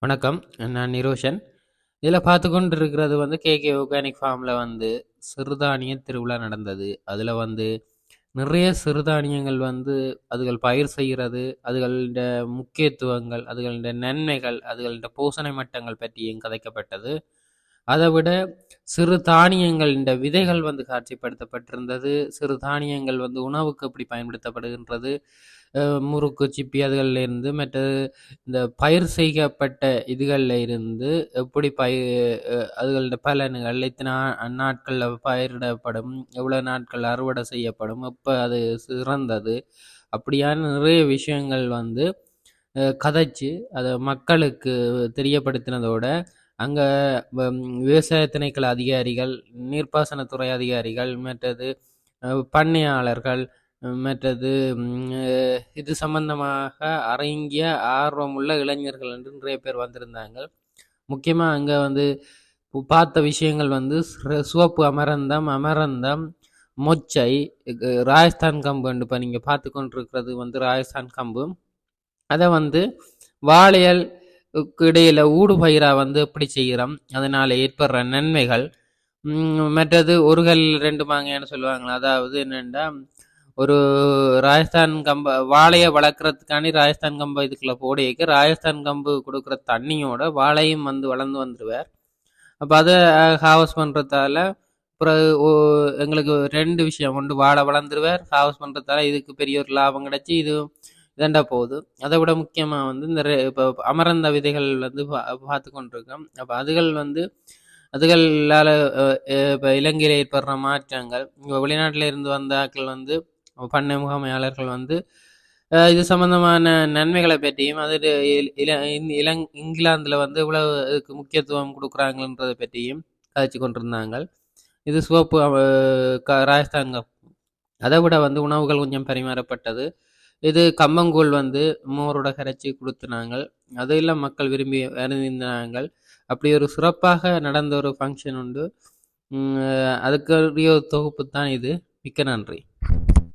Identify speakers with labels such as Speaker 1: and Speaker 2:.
Speaker 1: வணக்கம். நான் நிரோஷன். இதில பார்த்துக்கொண்டு இருக்கிறது கேகே ஆர்கானிக் ஃபார்மில் சிறுதானிய திருவிழா நடந்தது. அதில் நிறைய சிறுதானியங்கள் அதுகள் பயிர் செய்கிறது, அதுகளோட முக்கியத்துவங்கள், அதுகளோட நன்மைகள், அதுகளோட போஷணை மட்டங்கள் பற்றியும் கதைக்கப்பட்டது. அதை விட சிறு தானியங்களின் விதைகள் காட்சிப்படுத்தப்பட்டிருந்தது. சிறு தானியங்கள் உணவுக்கு எப்படி பயன்படுத்தப்படுகின்றது, முறுக்கு சிப்பி அதுகளில் இருந்து மற்றது இந்த பயிர் செய்யப்பட்ட இதுகளில் இருந்து எப்படி அதுகளோட பலன்கள் இத்தனை நாட்களில் பயிரிடப்படும், எவ்வளோ நாட்கள் அறுவடை செய்யப்படும், எப்போ அது சிறந்தது, அப்படியான நிறைய விஷயங்கள் கதைச்சு அதை மக்களுக்கு தெரியப்படுத்தினதோட அங்கே விவசாய திணைக்கள அதிகாரிகள், நீர்ப்பாசனத்துறை அதிகாரிகள், மற்றது பண்ணையாளர்கள், மற்றது இது சம்பந்தமாக அரங்கிய ஆர்வமுள்ள இளைஞர்கள் என்று நிறைய பேர் வந்திருந்தாங்க. முக்கியமாக அங்கே பார்த்த விஷயங்கள் சிவப்பு அமரந்தம், மொச்சை, ராஜஸ்தான் கம்பு. இப்போ நீங்கள் பார்த்து கொண்டிருக்கிறது ராஜஸ்தான் கம்பு. அதை வாழையல் இடையில ஊடு பயிரா எப்படி செய்கிறோம், அதனால ஏற்படுற நன்மைகள், மற்றது ஒரு கல் ரெண்டு மாங்காய்னு சொல்லுவாங்களா, அதாவது என்னென்னா ஒரு ராஜஸ்தான் கம்பை வாழையை வளர்க்குறதுக்காண்டி ராஜஸ்தான் கம்பை இதுக்குள்ள போடையக்கு ராஜஸ்தான் கம்பு கொடுக்குற தண்ணியோட வாழையும் வளர்ந்து வந்துடுவார். அப்போ அதை ஹார்வெஸ்ட் பண்ணுறதால அப்புறம் எங்களுக்கு ரெண்டு விஷயம், ஒன்று வாழை வளர்ந்துருவார், ஹார்வெஸ்ட் பண்ணுறதால இதுக்கு பெரிய ஒரு லாபம் கிடச்சி இது இதண்டா போகுது. அதை விட முக்கியமாக இந்த இப்போ அமரந்த விதைகள் பார்த்து கொண்டிருக்கோம். அப்போ அதுகளால் இப்போ இலங்கையில் ஏற்படுற மாற்றங்கள், இப்போ வெளிநாட்டில் இருந்து வந்த ஆட்கள் பண்ணை முகாமையாளர்கள் இது சம்பந்தமான நன்மைகளை பற்றியும், அது இங்கிலாந்தில் இவ்வளவு இதுக்கு முக்கியத்துவம் கொடுக்குறாங்கன்றதை பற்றியும் கதைச்சு கொண்டிருந்தாங்க. இது சிவப்பு ராஜஸ்தான். அதை விட உணவுகள் கொஞ்சம் பரிமாறப்பட்டது. இது கம்பங்கூழ் மோரோட கரைச்சி கொடுத்துனாங்க. அதையெல்லாம் மக்கள் விரும்பி அறிந்தார்கள். அப்படி ஒரு சிறப்பாக நடந்த ஒரு ஃபங்க்ஷன் உண்டு. அதுக்குரிய தொகுப்பு தான் இது. மிக்க நன்றி.